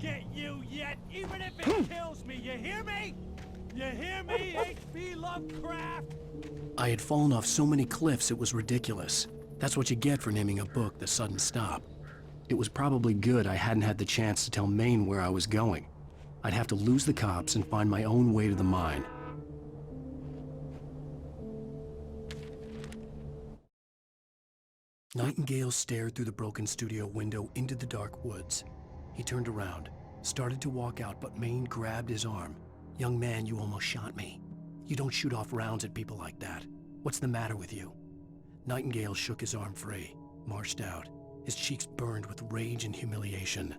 get you yet, even if it kills me. You hear me? You hear me, H.P. Lovecraft? I had fallen off so many cliffs it was ridiculous. That's what you get for naming a book The Sudden Stop. It was probably good I hadn't had the chance to tell Maine where I was going. I'd have to lose the cops and find my own way to the mine. Nightingale stared through the broken studio window into the dark woods. He turned around, started to walk out, but Maine grabbed his arm. "Young man, you almost shot me. You don't shoot off rounds at people like that. What's the matter with you?" Nightingale shook his arm free, marched out. His cheeks burned with rage and humiliation.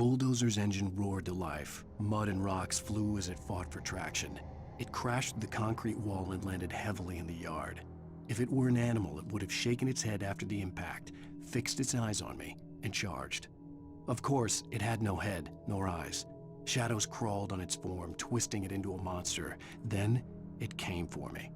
bulldozer's engine roared to life. Mud and rocks flew as it fought for traction. It crashed through the concrete wall and landed heavily in the yard. If it were an animal, it would have shaken its head after the impact, fixed its eyes on me, and charged. Of course, it had no head, nor eyes. Shadows crawled on its form, twisting it into a monster. Then, it came for me.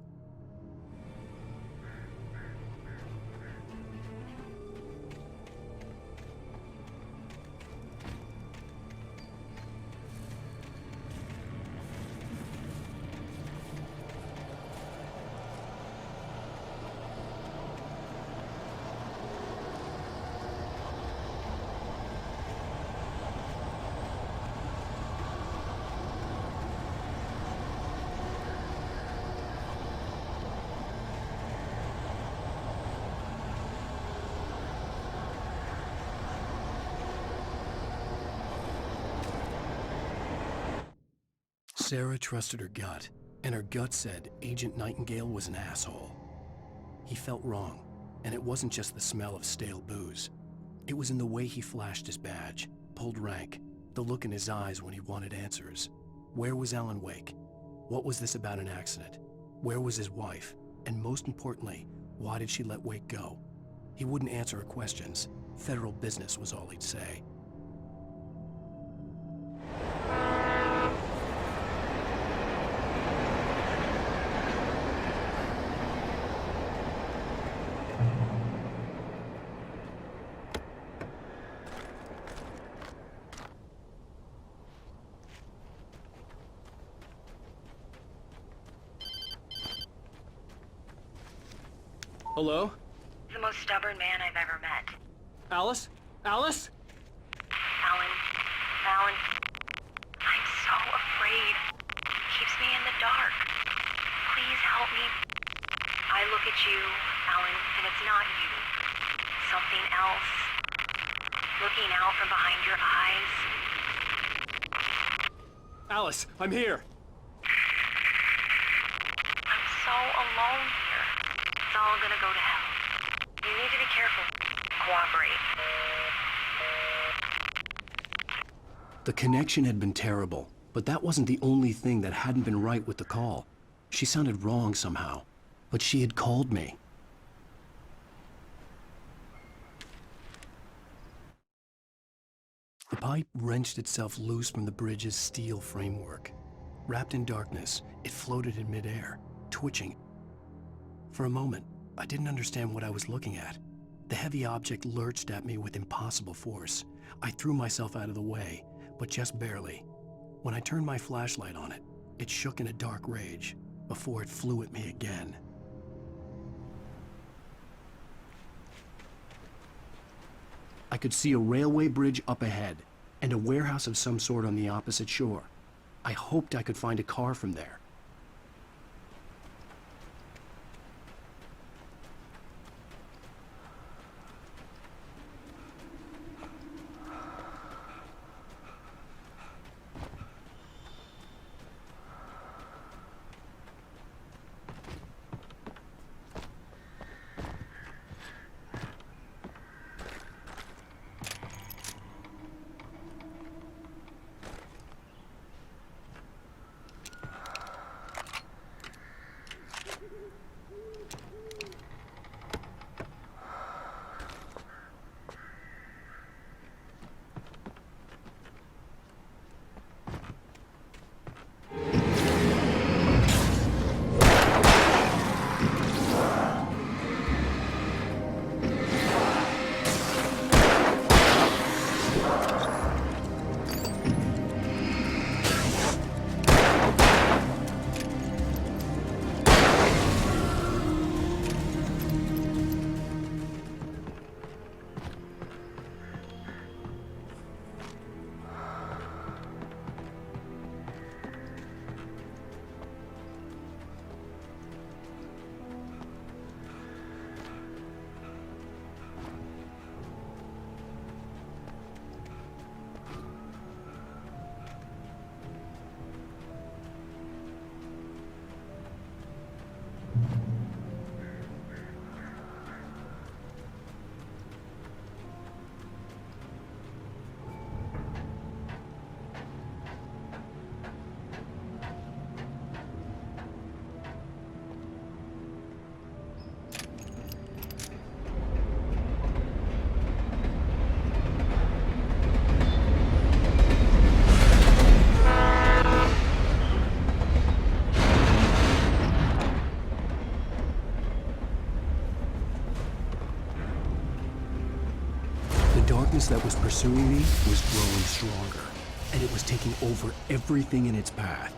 Sarah trusted her gut, and her gut said Agent Nightingale was an asshole. He felt wrong, and it wasn't just the smell of stale booze. It was in the way he flashed his badge, pulled rank, the look in his eyes when he wanted answers. Where was Alan Wake? What was this about an accident? Where was his wife? And most importantly, why did she let Wake go? He wouldn't answer her questions. Federal business was all he'd say. Hello? The most stubborn man I've ever met. Alice? Alice? Alan, I'm so afraid. He keeps me in the dark. Please help me. I look at you, Alan, and it's not you. Something else. Looking out from behind your eyes. Alice, I'm here. I'm so alone here. It's all gonna go to hell. You need to be careful. Cooperate. The connection had been terrible, but that wasn't the only thing that hadn't been right with the call. She sounded wrong somehow, but she had called me. The pipe wrenched itself loose from the bridge's steel framework. Wrapped in darkness, it floated in midair, twitching. For a moment, I didn't understand what I was looking at. The heavy object lurched at me with impossible force. I threw myself out of the way, but just barely. When I turned my flashlight on it, it shook in a dark rage before it flew at me again. I could see a railway bridge up ahead and a warehouse of some sort on the opposite shore. I hoped I could find a car from there. pursuing me was growing stronger, and it was taking over everything in its path.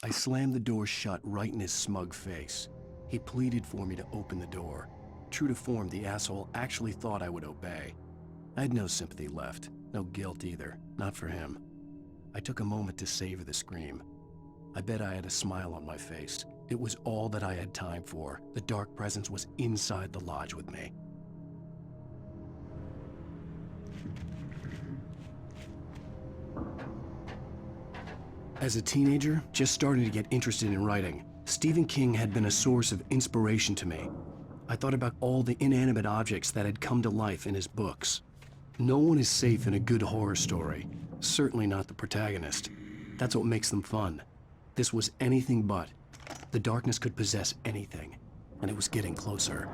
I slammed the door shut right in his smug face. He pleaded for me to open the door. True to form, the asshole actually thought I would obey. I had no sympathy left, no guilt either, not for him. I took a moment to savor the scream. I bet I had a smile on my face. It was all that I had time for. The dark presence was inside the lodge with me. As a teenager, just starting to get interested in writing, Stephen King had been a source of inspiration to me. I thought about all the inanimate objects that had come to life in his books. No one is safe in a good horror story, certainly not the protagonist. That's what makes them fun. This was anything but. The darkness could possess anything, and it was getting closer.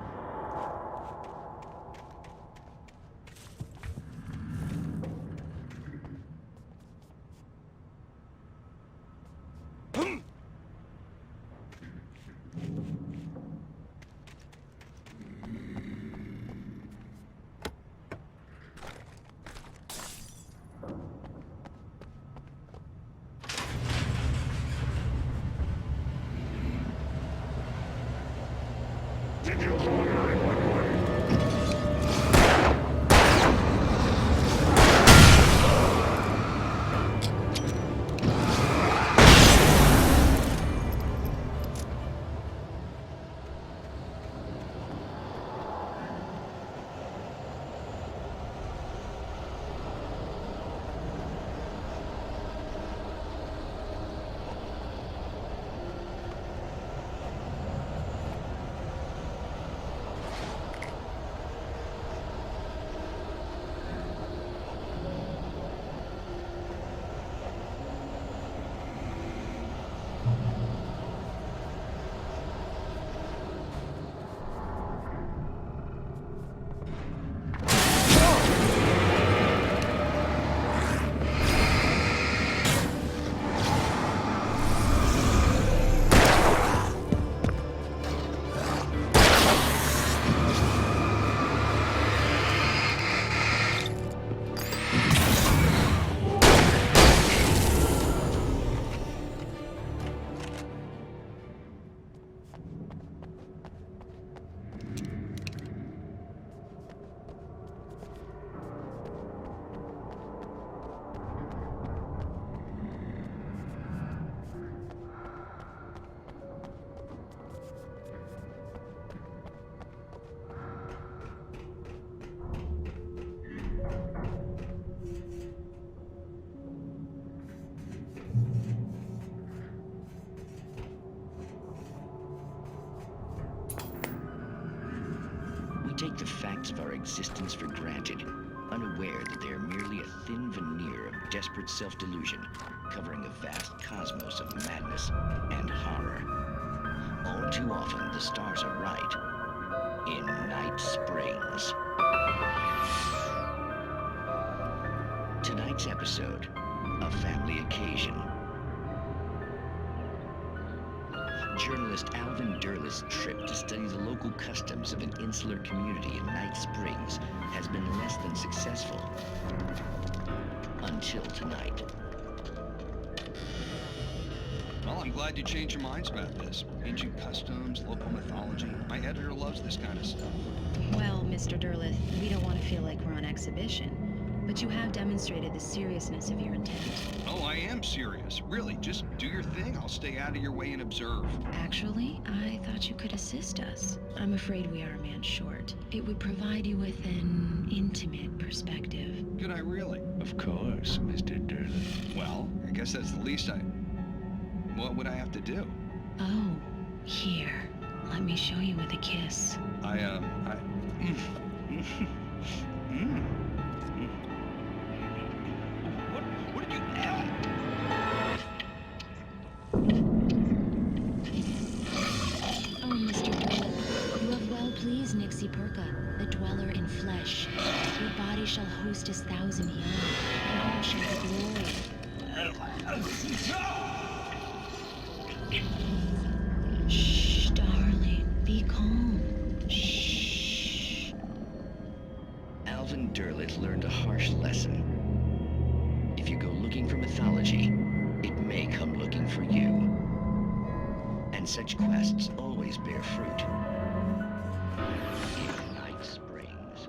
take the facts of our existence for granted, unaware that they are merely a thin veneer of desperate self-delusion, covering a vast cosmos of madness and horror. All too often, the stars are right. In Night Springs. Tonight's episode, a family occasion. Journalist Alvin Derleth's trip to study the local customs of an insular community in Night Springs has been less than successful. Until tonight. Well, I'm glad you changed your minds about this. Ancient customs, local mythology. My editor loves this kind of stuff. Well, Mr. Derleth, we don't want to feel like we're on exhibition. But you have demonstrated the seriousness of your intent. Oh, I am serious. Really, just do your thing. I'll stay out of your way and observe. Actually, I thought you could assist us. I'm afraid we are a man short. It would provide you with an intimate perspective. Could I really? Of course, Mr. Derleth. Well, I guess that's the least What would I have to do? Oh, here. Let me show you with a kiss. What did you... Oh, Mr. Derleth, you have well pleased Nixie Perka, the dweller in flesh. Your body shall host 1,000 young, and all shall be glory. Shh, darling, be calm. Shh. Alvin Derleth learned a harsh lesson. If you go looking for mythology, it may come looking for you. And such quests always bear fruit. In Night Springs.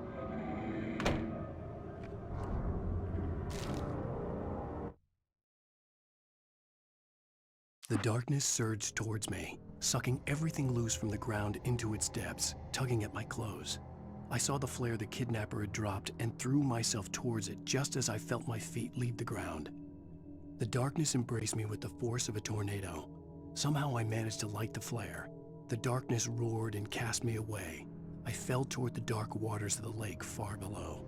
The darkness surged towards me, sucking everything loose from the ground into its depths, tugging at my clothes. I saw the flare the kidnapper had dropped and threw myself towards it just as I felt my feet leave the ground. The darkness embraced me with the force of a tornado. Somehow I managed to light the flare. The darkness roared and cast me away. I fell toward the dark waters of the lake far below.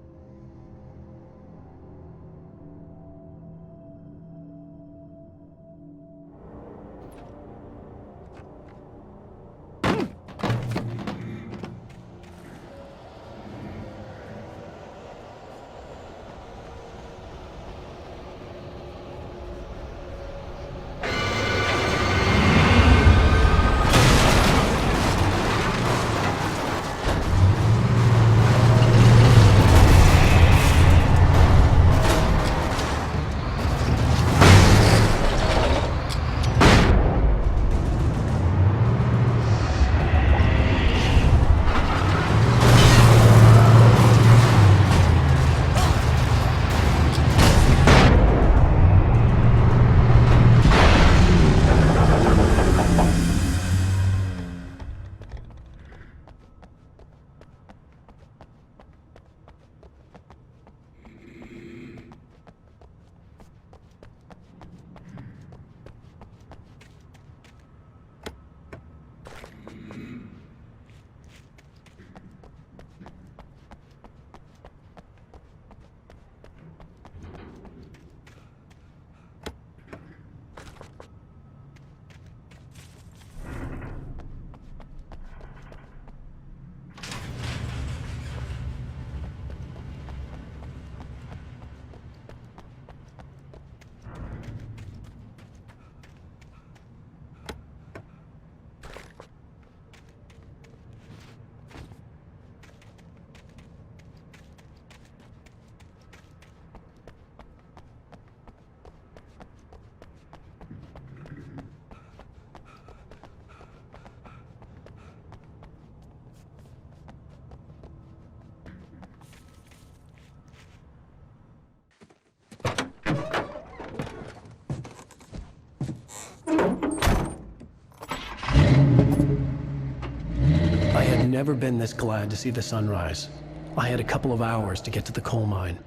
Never been this glad to see the sunrise. I had a couple of hours to get to the coal mine.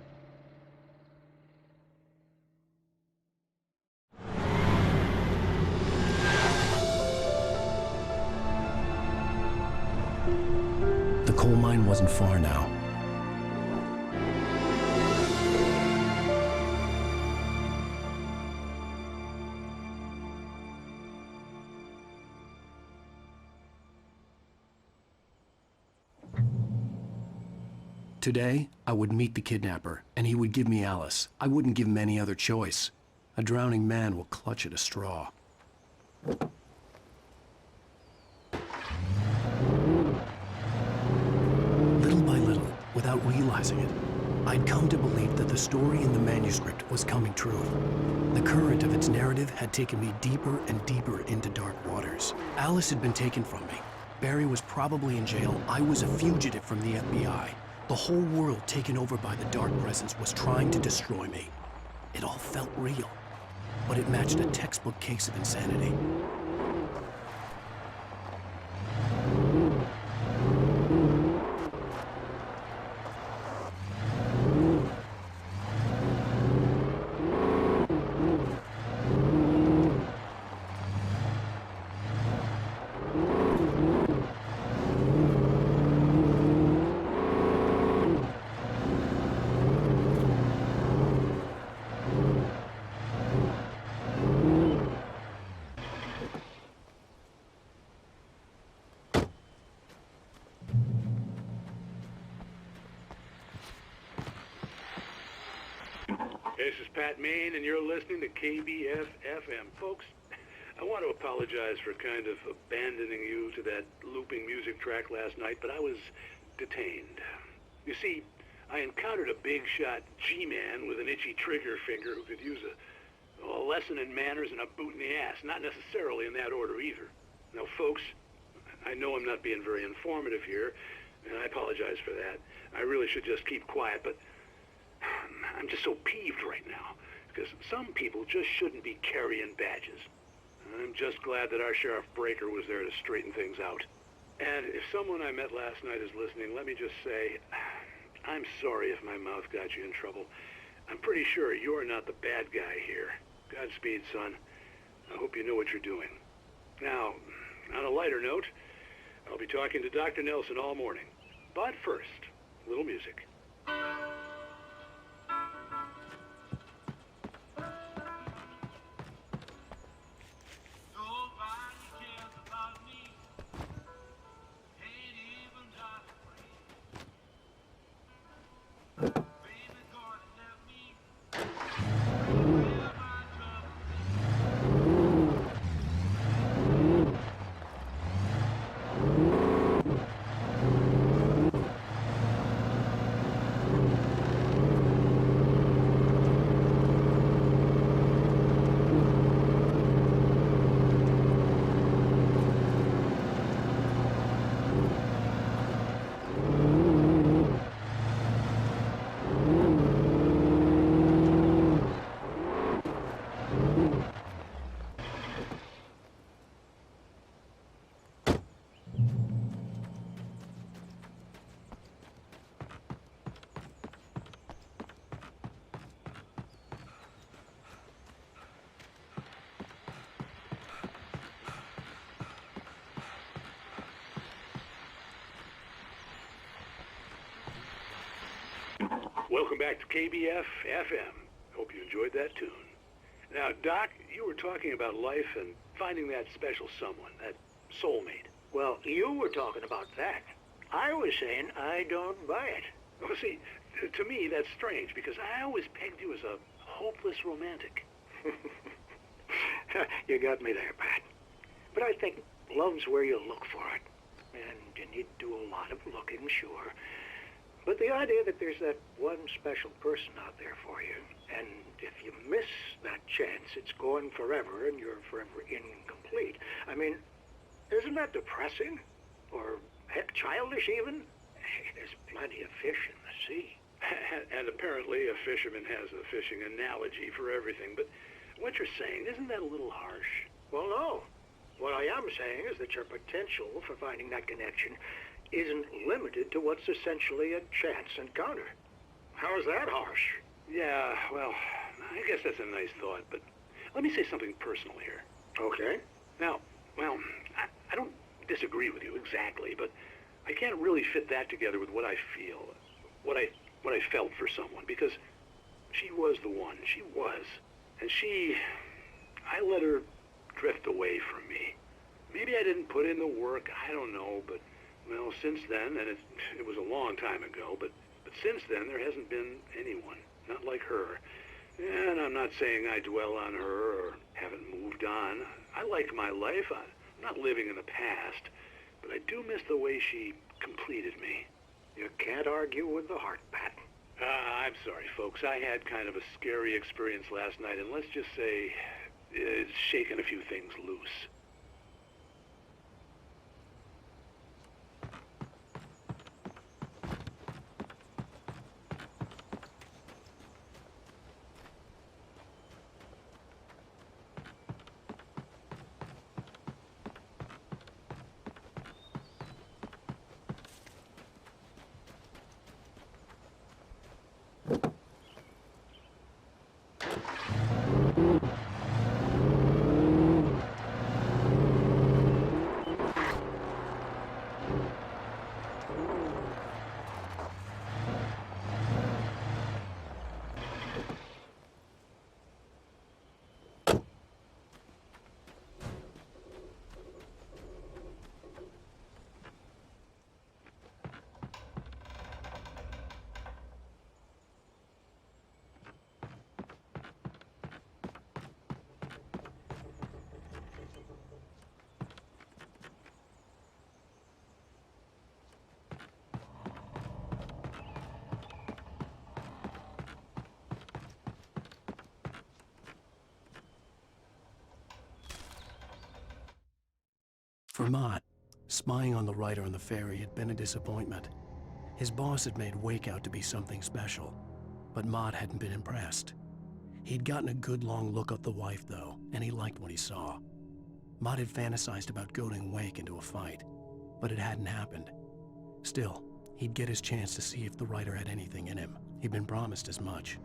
The The coal mine wasn't far now. Today, I would meet the kidnapper, and he would give me Alice. I wouldn't give him any other choice. A drowning man will clutch at a straw. Little by little, without realizing it, I'd come to believe that the story in the manuscript was coming true. The current of its narrative had taken me deeper and deeper into dark waters. Alice had been taken from me. Barry was probably in jail. I was a fugitive from the FBI. The whole world taken over by the dark presence was trying to destroy me. It all felt real, but it matched a textbook case of insanity. This is Pat Main, and you're listening to KBF-FM. Folks, I want to apologize for kind of abandoning you to that looping music track last night, but I was detained. You see, I encountered a big-shot G-man with an itchy trigger finger who could use a lesson in manners and a boot in the ass, not necessarily in that order either. Now, folks, I know I'm not being very informative here, and I apologize for that. I really should just keep quiet, but I'm just so peeved right now, because some people just shouldn't be carrying badges. I'm just glad that our Sheriff Breaker was there to straighten things out. And if someone I met last night is listening, let me just say, I'm sorry if my mouth got you in trouble. I'm pretty sure you're not the bad guy here. Godspeed, son. I hope you know what you're doing. Now, on a lighter note, I'll be talking to Dr. Nelson all morning. But first, a little music. Welcome back to KBF-FM. Hope you enjoyed that tune. Now, Doc, you were talking about life and finding that special someone, that soulmate. Well, you were talking about that. I was saying I don't buy it. Well, see, to me, that's strange, because I always pegged you as a hopeless romantic. You got me there, Pat. But I think love's where you look for it. And you need to do a lot of looking, sure. But the idea that there's that one special person out there for you, and if you miss that chance, it's gone forever, and you're forever incomplete. I mean, isn't that depressing? Or, heck, childish even? Hey, there's plenty of fish in the sea. And apparently a fisherman has a fishing analogy for everything, but what you're saying, isn't that a little harsh? Well, no. What I am saying is that your potential for finding that connection isn't limited to what's essentially a chance encounter. How is that harsh? Yeah, well, I guess that's a nice thought, but let me say something personal here. Okay. Now, well, I don't disagree with you exactly, but I can't really fit that together with what I feel, what I felt for someone, because she was the one. She was. And I let her drift away from me. Maybe I didn't put in the work, I don't know, but, well, since then, and it was a long time ago, but since then there hasn't been anyone, not like her. And I'm not saying I dwell on her or haven't moved on. I like my life. I'm not living in the past, but I do miss the way she completed me. You can't argue with the heart, Pat. I'm sorry, folks. I had kind of a scary experience last night, and let's just say it's shaken a few things loose. For Mott, spying on the writer on the ferry had been a disappointment. His boss had made Wake out to be something special, but Mott hadn't been impressed. He'd gotten a good long look at the wife, though, and he liked what he saw. Mott had fantasized about goading Wake into a fight, but it hadn't happened. Still, he'd get his chance to see if the writer had anything in him. He'd been promised as much.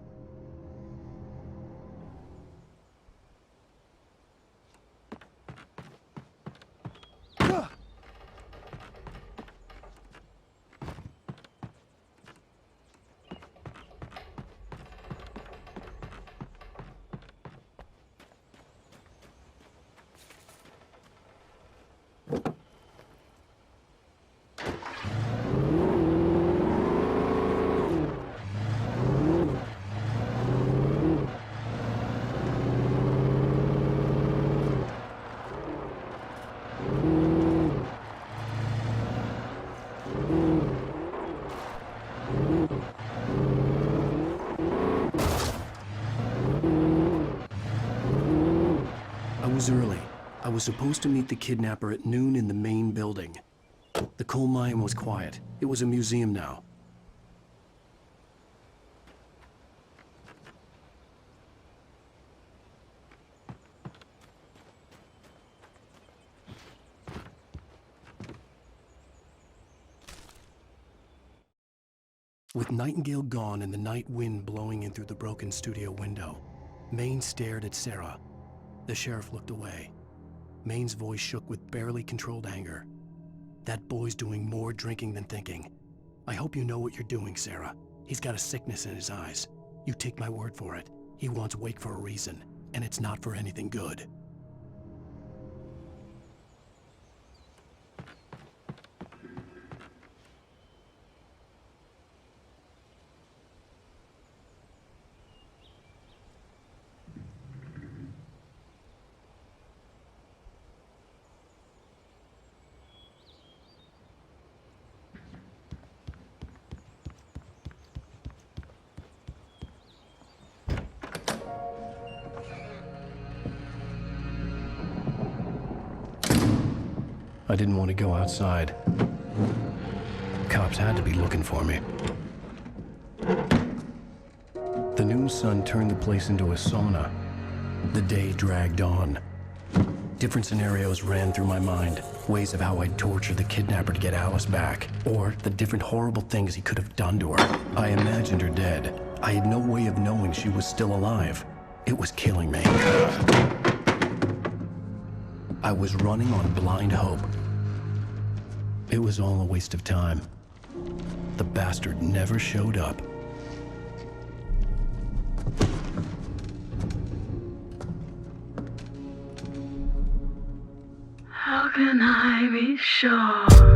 I was early. I was supposed to meet the kidnapper at noon in the main building. The coal mine was quiet. It was a museum now. With Nightingale gone and the night wind blowing in through the broken studio window, Maine stared at Sarah. The sheriff looked away. Maine's voice shook with barely controlled anger. That boy's doing more drinking than thinking. I hope you know what you're doing, Sarah. He's got a sickness in his eyes. You take my word for it. He wants Wake for a reason, and it's not for anything good. I didn't want to go outside. Cops had to be looking for me. The noon sun turned the place into a sauna. The day dragged on. Different scenarios ran through my mind. Ways of how I'd torture the kidnapper to get Alice back. Or the different horrible things he could have done to her. I imagined her dead. I had no way of knowing she was still alive. It was killing me. I was running on blind hope. It was all a waste of time. The bastard never showed up. How can I be sure?